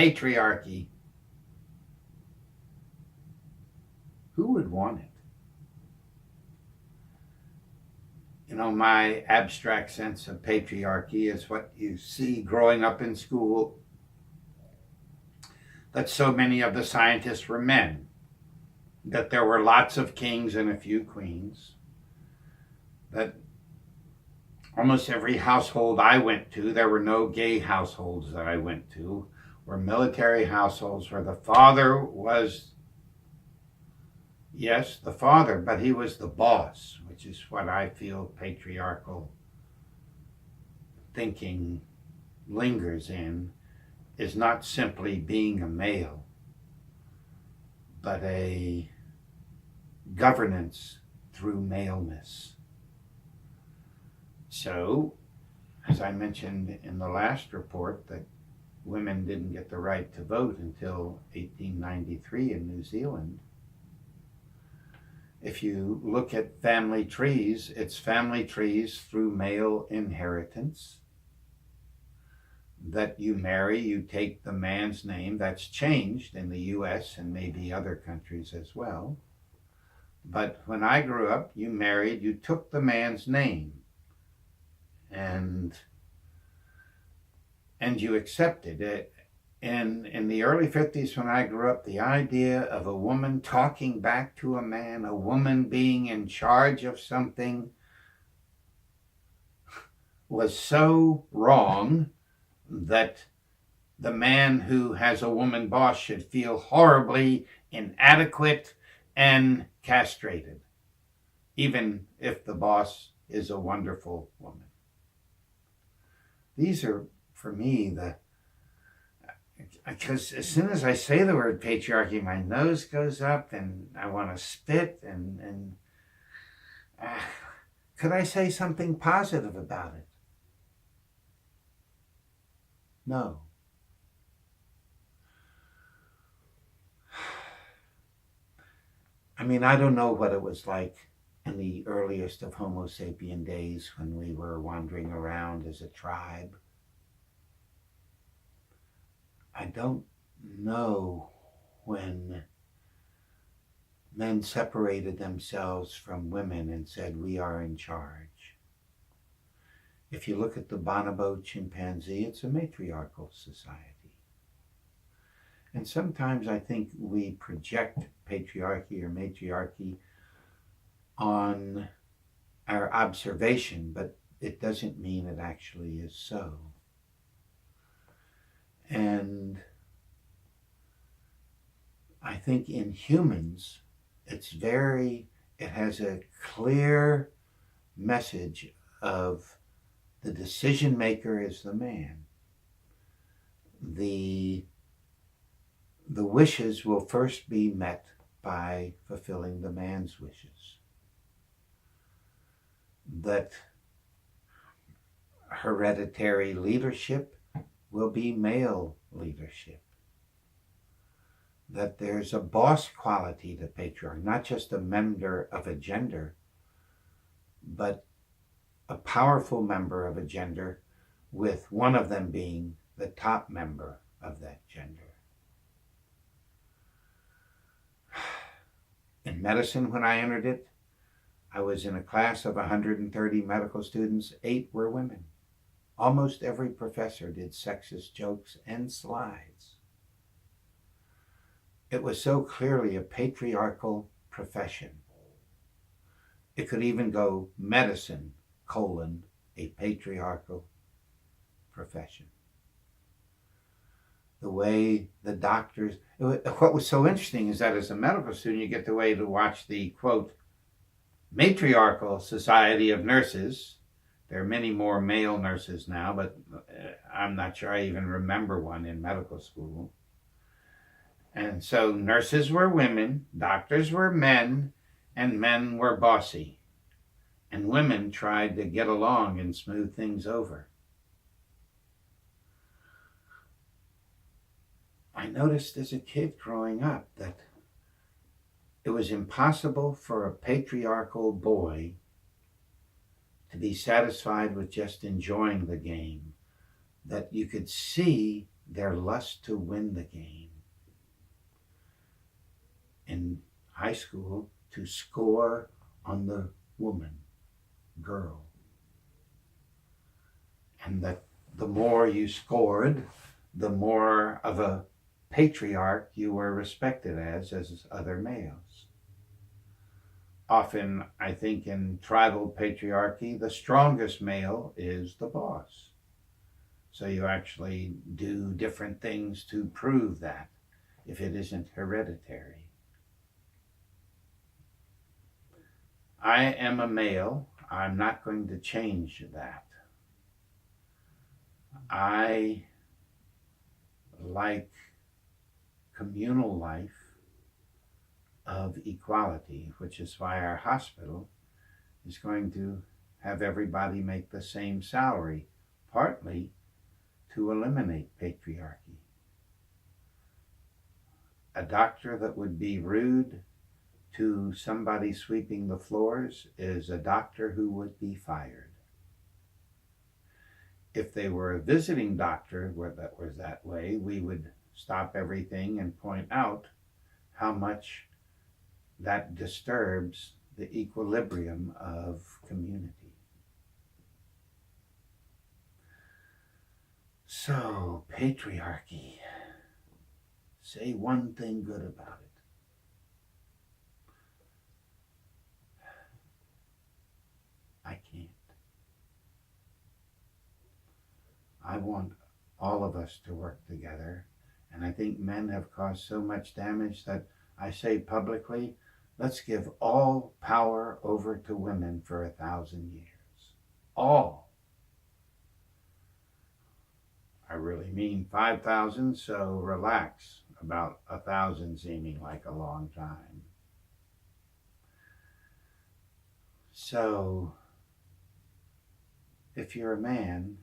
patriarchy. Who would want it? You know, my abstract sense of patriarchy is what you see growing up in school, that so many of the scientists were men, that there were lots of kings and a few queens, that almost every household I went to, there were no gay households that I went to, were military households where the father was, yes, the father, but he was the boss, which is what I feel patriarchal thinking lingers in, is not simply being a male, but a governance through maleness. So, as I mentioned in the last report, that women didn't get the right to vote until 1893 in New Zealand. If you look at family trees, it's family trees through male inheritance. That you marry, you take the man's name. That's changed in the US and maybe other countries as well. But when I grew up, you married, you took the man's name. And you accepted it. And in the early 50s when I grew up, the idea of a woman talking back to a man, a woman being in charge of something, was so wrong that the man who has a woman boss should feel horribly inadequate and castrated, even if the boss is a wonderful woman. These are, for me, because as soon as I say the word patriarchy, my nose goes up and I want to spit. And could I say something positive about it? No. I mean, I don't know what it was like in the earliest of Homo sapien days when we were wandering around as a tribe. I don't know when men separated themselves from women and said, we are in charge. If you look at the bonobo chimpanzee, it's a matriarchal society. And sometimes I think we project patriarchy or matriarchy on our observation, but it doesn't mean it actually is so. And I think in humans, it has a clear message of the decision maker is the man. The wishes will first be met by fulfilling the man's wishes. That hereditary leadership will be male leadership. That there's a boss quality to patriarchy, not just a member of a gender, but a powerful member of a gender, with one of them being the top member of that gender. In medicine, when I entered it, I was in a class of 130 medical students, 8 were women. Almost every professor did sexist jokes and slides. It was so clearly a patriarchal profession. It could even go medicine, a patriarchal profession. The way the doctors, what was so interesting is that as a medical student, you get the way to watch the, quote, matriarchal society of nurses. There are many more male nurses now, but I'm not sure I even remember one in medical school. And so nurses were women, doctors were men, and men were bossy. And women tried to get along and smooth things over. I noticed as a kid growing up that it was impossible for a patriarchal boy to be satisfied with just enjoying the game. That you could see their lust to win the game. In high school, to score on the woman, girl. And that the more you scored, the more of a patriarch you were respected as other males. Often, I think in tribal patriarchy, the strongest male is the boss. So you actually do different things to prove that, if it isn't hereditary. I am a male. I'm not going to change that. I like communal life of equality, which is why our hospital is going to have everybody make the same salary, partly to eliminate patriarchy. A doctor that would be rude to somebody sweeping the floors is a doctor who would be fired. If they were a visiting doctor that was that way, we would stop everything and point out how much that disturbs the equilibrium of community. So, patriarchy. Say one thing good about it. I can't. I want all of us to work together, and I think men have caused so much damage that I say publicly, let's give all power over to women for 1,000 years. All. I really mean 5,000, so relax about 1,000 seeming like a long time. So, if you're a man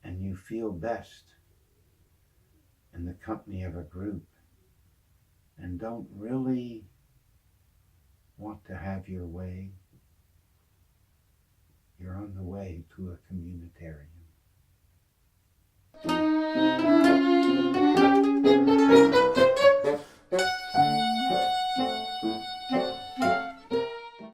and you feel best in the company of a group and don't really want to have your way, you're on the way to a communitarian.